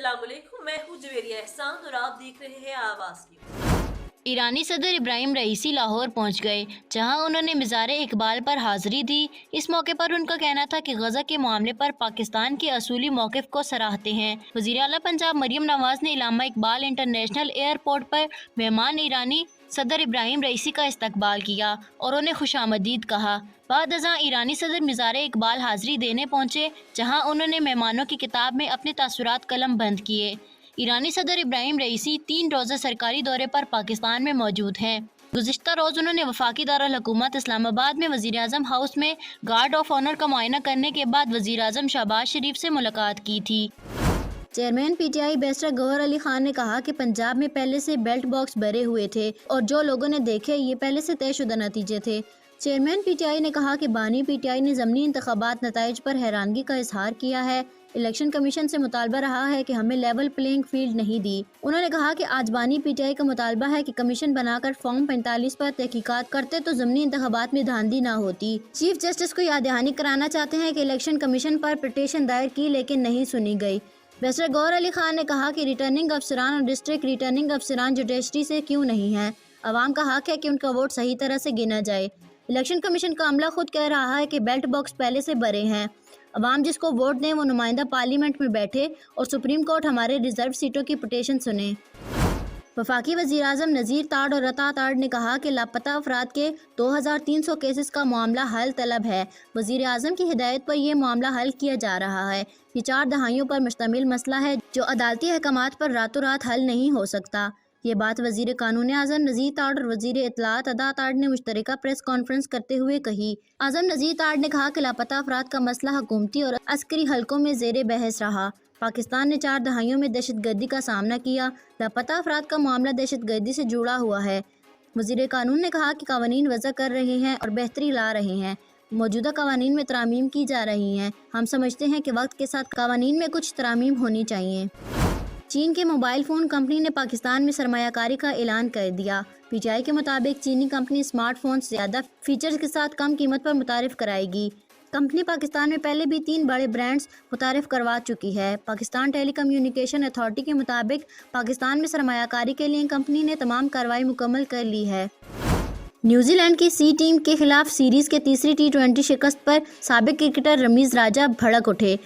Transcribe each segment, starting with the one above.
अस्सलाम वालेकुम, मैं हूँ जवेरिया एहसान और आप देख रहे हैं आवाज़ न्यूज़। ईरानी सदर इब्राहिम रईसी लाहौर पहुंच गए, जहां उन्होंने मिज़ार इकबाल पर हाज़िरी दी। इस मौके पर उनका कहना था कि गज़ा के मामले पर पाकिस्तान के असूली मौक़िफ़ को सराहते हैं। वज़ीर आला पंजाब मरियम नवाज़ ने इलामा इकबाल इंटरनेशनल एयरपोर्ट पर मेहमान ईरानी सदर इब्राहिम रईसी का इस्तकबाल किया और उन्हें खुशामदीद कहा। बाद अज़ां ईरानी सदर मिज़ार इकबाल हाज़िरी देने पहुँचे, जहाँ उन्होंने मेहमानों की किताब में अपने तासुरात कलम बंद किए। ईरानी सदर इब्राहिम रईसी 3 रोज़ा सरकारी दौरे पर पाकिस्तान में मौजूद हैं। गुज़िश्ता रोज़ उन्होंने वफाकी दारुल हुकूमत इस्लामाबाद में वज़ीर आज़म हाउस में गार्ड ऑफ ऑनर का मुआयना करने के बाद वज़ीर आज़म शहबाज शरीफ से मुलाकात की थी। Chairman PTI barrister Gohar Ali Khan ने कहा कि पंजाब में पहले से बेल्ट बॉक्स भरे हुए थे और जो लोगों ने देखे ये पहले से तयशुदा नतीजे थे। चेयरमैन पीटीआई ने कहा कि बानी पीटीआई ने ज़मनी इंतखाबात नताइज पर हैरानगी का इजहार किया है। इलेक्शन कमीशन से मुतालबा रहा है कि हमें लेवल प्लेइंग फील्ड नहीं दी। उन्होंने कहा कि आज बानी पीटीआई का मुतालबा है कि कमीशन बनाकर फॉर्म 45 पर तहकीकात करते तो ज़मनी इंतखाबात में धांधली ना होती। चीफ जस्टिस को याद दहानी कराना चाहते हैं कि इलेक्शन कमीशन पर पिटीशन दायर की लेकिन नहीं सुनी गई। बैरिस्टर गौहर अली खान ने कहा कि रिटर्निंग अफसरान और डिस्ट्रिक्ट रिटर्निंग अफसरान जुडिशरी से क्यों नहीं हैं। अवाम का हक है कि उनका वोट सही तरह से गिना जाए। इलेक्शन कमीशन का अमला खुद कह रहा है कि बेल्ट बॉक्स पहले से भरे हैं। अवाम जिसको वोट दें वो नुमाइंदा पार्लियामेंट में बैठे और सुप्रीम कोर्ट हमारे रिजर्व सीटों की पिटीशन सुने। वफाकी वज़ीर आज़म नज़ीर ताड़ और रता ताड़ ने कहा कि लापता अफराद के 2300 केसेस का मामला हल तलब है। वज़ीर आज़म की हिदायत पर यह मामला हल किया जा रहा है। ये 4 दहाइयों पर मुश्तमिल मसला है जो अदालती अहकामात पर रातों रात हल नहीं हो सकता। ये बात वज़ीर कानून आज़म नज़ीर ताड़ और वज़ीर इत्तलात अदा ताड़ ने मुश्तरका प्रेस कॉन्फ्रेंस करते हुए कही। आज़म नज़ीर ताड़ ने कहा कि लापता अफराद का मसला हुकूमती और अस्करी हलकों में ज़ेरे बहस रहा। पाकिस्तान ने 4 दहाइयों में दहशतगर्दी का सामना किया। लापता अफराद का मामला दहशतगर्दी से जुड़ा हुआ है। वज़ीर कानून ने कहा कि कानून वज़ा कर रहे हैं और बेहतरी ला रहे हैं। मौजूदा कानून में तरामीम की जा रही हैं। हम समझते हैं कि वक्त के साथ कानून में कुछ तरामीम होनी चाहिए। चीन के मोबाइल फ़ोन कंपनी ने पाकिस्तान में सरमायाकारी का ऐलान कर दिया। पीटीआई के मुताबिक चीनी कंपनी स्मार्टफोन ज़्यादा फीचर्स के साथ कम कीमत पर मुतारिफ कराएगी। कंपनी पाकिस्तान में पहले भी 3 बड़े ब्रांड्स मुतारिफ करवा चुकी है। पाकिस्तान टेलीकम्युनिकेशन अथॉरिटी के मुताबिक पाकिस्तान में सरमायाकारी के लिए कंपनी ने तमाम कार्रवाई मुकम्मल कर ली है। न्यूजीलैंड की सी टीम के खिलाफ सीरीज़ के तीसरी T20 शिकस्त पर साबिक क्रिकेटर रमीज़ राजा भड़क उठे।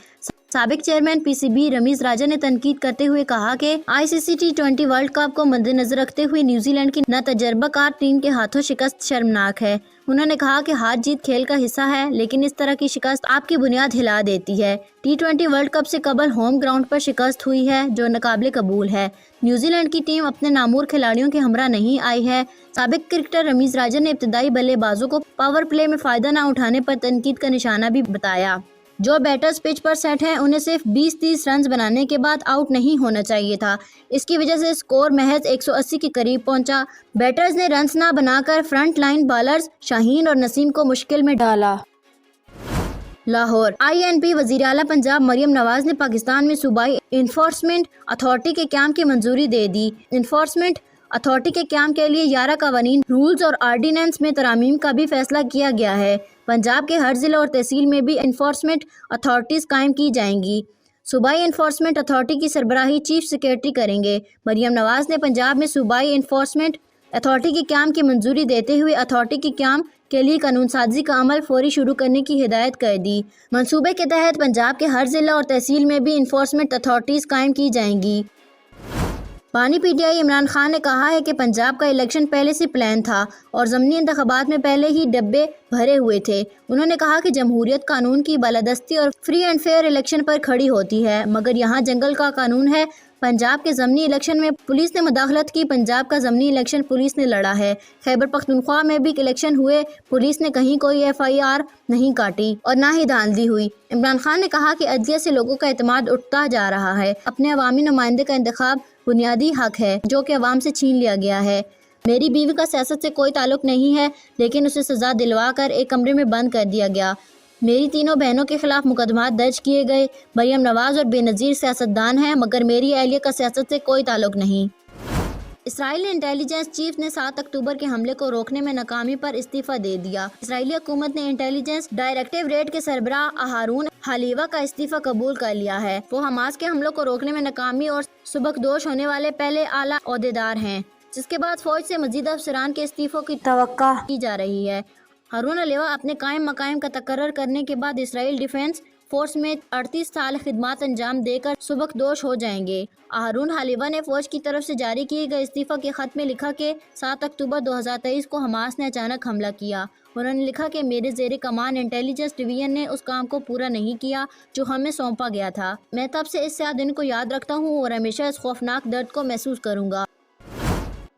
साबिक चेयरमैन पीसीबी रमीज़ राजा ने तनकीद करते हुए कहा कि आईसीसी T20 वर्ल्ड कप को मद्देनजर रखते हुए न्यूजीलैंड की नातजुर्बाकार टीम के हाथों शिकस्त शर्मनाक है। उन्होंने कहा कि हार जीत खेल का हिस्सा है, लेकिन इस तरह की शिकस्त आपकी बुनियाद हिला देती है। T20 वर्ल्ड कप से कबल होम ग्राउंड पर शिकस्त हुई है जो नाकाबिले कबूल है। न्यूजीलैंड की टीम अपने नामूर खिलाड़ियों के हमरा नहीं आई है। साबिक क्रिकेटर रमीज़ राजा ने इब्तदाई बल्लेबाजों को पावर प्ले में फ़ायदा न उठाने पर तनकीद का निशाना भी बताया। जो बैटर्स पिच पर सेट हैं उन्हें सिर्फ 20-30 रन बनाने के बाद आउट नहीं होना चाहिए था। इसकी वजह से स्कोर महज 180 के करीब पहुंचा। बैटर्स ने रन्स ना बनाकर फ्रंट लाइन बॉलर्स शाहीन और नसीम को मुश्किल में डाला। लाहौर INP वज़ीर आला पंजाब मरियम नवाज़ ने पाकिस्तान में सूबाई इन्फोर्समेंट अथॉरिटी के क़याम की मंजूरी दे दी। इन्फोर्समेंट अथॉरिटी के क़याम के लिए 11 कानून, रूल्स और आर्डीनेंस में तरामीम का भी फैसला किया गया है। पंजाब के हर ज़िला और तहसील में भी इन्फोर्समेंट अथॉरिटीज़ कायम की जाएंगी। सूबाई इन्फोर्समेंट अथॉरिटी की सरबराही चीफ सेक्रेटरी करेंगे। मरियम नवाज़ ने पंजाब में सूबाई इन्फोर्समेंट अथॉरिटी के क़याम की मंजूरी देते हुए अथॉरिटी के क़याम के लिए कानून साजी का अमल फौरी शुरू करने की हिदायत कर दी। मंसूबे के तहत पंजाब के हर ज़िला और तहसील में भी इन्फोर्समेंट अथॉरिटीज़ कायम की जाएंगी। बानी पीटीआई इमरान खान ने कहा है कि पंजाब का इलेक्शन पहले से प्लान था और ज़मनी इंतखाबात में पहले ही डब्बे भरे हुए थे। उन्होंने कहा कि जमहूरियत कानून की बालादस्ती और फ्री एंड फेयर इलेक्शन पर खड़ी होती है, मगर यहाँ जंगल का कानून है। पंजाब के ज़मनी इलेक्शन में पुलिस ने मुदाखलत की। पंजाब का ज़मनी इलेक्शन पुलिस ने लड़ा है। खैबर पख्तूनख्वा में भी इलेक्शन हुए, पुलिस ने कहीं कोई FIR नहीं काटी और ना ही धांधली हुई। इमरान खान ने कहा कि अदलिया से लोगों का एतमाद उठता जा रहा है। अपने अवामी नुमाइंदे का इंतखाब बुनियादी हक है जो कि अवाम से छीन लिया गया है। मेरी बीवी का सियासत से कोई ताल्लुक नहीं है, लेकिन उसे सज़ा दिलवा कर एक कमरे में बंद कर दिया गया। मेरी तीनों बहनों के खिलाफ मुकदमात दर्ज किए गए। मरियम नवाज़ और बेनज़ीर सियासतदान हैं, मगर मेरी अहलिया का सियासत से कोई ताल्लुक नहीं। इसराइली इंटेलिजेंस चीफ ने 7 अक्टूबर के हमले को रोकने में नाकामी पर इस्तीफ़ा दे दिया। इसराइली हुकूमत ने इंटेलिजेंस डायरेक्टरेट के सरबराह हारून حلیوہ کا استعفی قبول کر لیا ہے۔ وہ حماس کے حملوں کو روکنے میں ناکامی اور سبکدوش ہونے والے پہلے اعلیٰ عہدیدار ہیں، جس کے بعد فوج سے مزید افسران کے استعفوں کی توقع کی جا رہی ہے۔ ہارون حلیوہ اپنے قائم مقام کا تقرر کرنے کے بعد اسرائیل ڈیفنس فورس میں 38 سال خدمات انجام دے کر سبکدوش ہو جائیں گے۔ ہارون حلیوہ نے فوج کی طرف سے جاری کیے گئے استعفی کے خط میں لکھا کہ 7 اکتوبر 2023 کو حماس نے اچانک حملہ کیا۔ انہوں نے لکھا کہ میرے زیر کمان انٹیلیجنس ڈویژن نے اس کام کو پورا نہیں کیا جو ہمیں سونپا گیا تھا۔ میں تب سے اس سیاہ دن کو یاد رکھتا ہوں اور ہمیشہ اس خوفناک درد کو محسوس کروں گا۔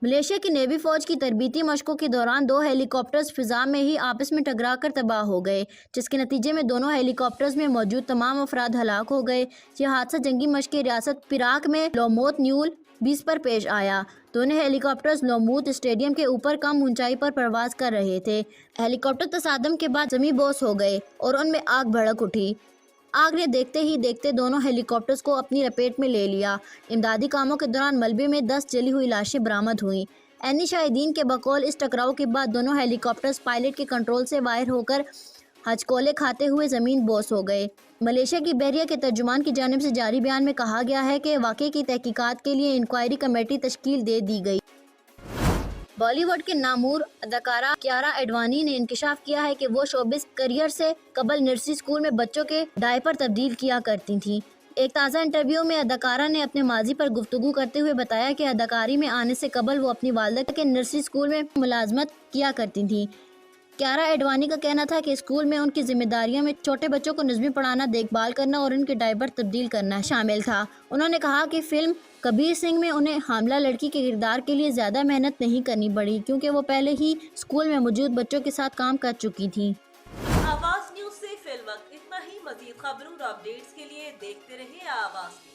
ملیشیا کی نیوی فوج کی تربیتی مشقوں کے دوران 2 ہیلی کاپٹرز فضا میں ہی آپس میں ٹکرا کر تباہ ہو گئے، جس کے نتیجے میں دونوں ہیلی کاپٹرز میں موجود تمام افراد ہلاک ہو گئے۔ یہ حادثہ جنگی مشق ریاست پیراک میں لوموت نیول 20 پر پیش آیا۔ دونوں ہیلی کاپٹرز لوموت اسٹیڈیم کے اوپر کم اونچائی پر پرواز کر رہے تھے۔ ہیلی کاپٹر تصادم کے بعد زمیں بوس ہو گئے اور ان میں آگ بھڑک اٹھی۔ آگ نے دیکھتے ہی دیکھتے دونوں ہیلی کاپٹرز کو اپنی لپیٹ میں لے لیا۔ امدادی کاموں کے دوران ملبے میں 10 جلی ہوئی لاشیں برآمد ہوئیں۔ عینی شاہدین کے بقول اس ٹکراؤ کے بعد دونوں ہیلی کاپٹرز پائلٹ کے کنٹرول سے باہر ہو کر ہچکولے کھاتے ہوئے زمین بوس ہو گئے۔ ملیشیا کی بحریہ کے ترجمان کی جانب سے جاری بیان میں کہا گیا ہے کہ واقعے کی تحقیقات کے لیے انکوائری کمیٹی تشکیل دے دی گئی۔ بالی ووڈ کے نامور اداکارہ کیارا اڈوانی نے انکشاف کیا ہے کہ وہ شوبز کیریئر سے قبل نرسری اسکول میں بچوں کے ڈائپر تبدیل کیا کرتی تھیں۔ ایک تازہ انٹرویو میں اداکارہ نے اپنے ماضی پر گفتگو کرتے ہوئے بتایا کہ اداکاری میں آنے سے قبل وہ اپنی والدہ کے نرسری اسکول میں ملازمت کیا کرتی تھیں۔ کیارا اڈوانی کا کہنا تھا کہ اسکول میں ان کی ذمہ داریوں میں چھوٹے بچوں کو نظمی پڑھانا، دیکھ بھال کرنا اور ان کے ڈائپر تبدیل کرنا شامل تھا۔ انہوں نے کہا کہ فلم کبیر سنگھ میں انہیں حاملہ لڑکی کے کردار کے لیے زیادہ محنت نہیں کرنی پڑی کیونکہ وہ پہلے ہی اسکول میں موجود بچوں کے ساتھ کام کر چکی تھیں۔ آواز نیوز سے فی الوقت اتنا ہی۔ مزید خبروں اور اپڈیٹس کے لیے دیکھتے رہیے آواز۔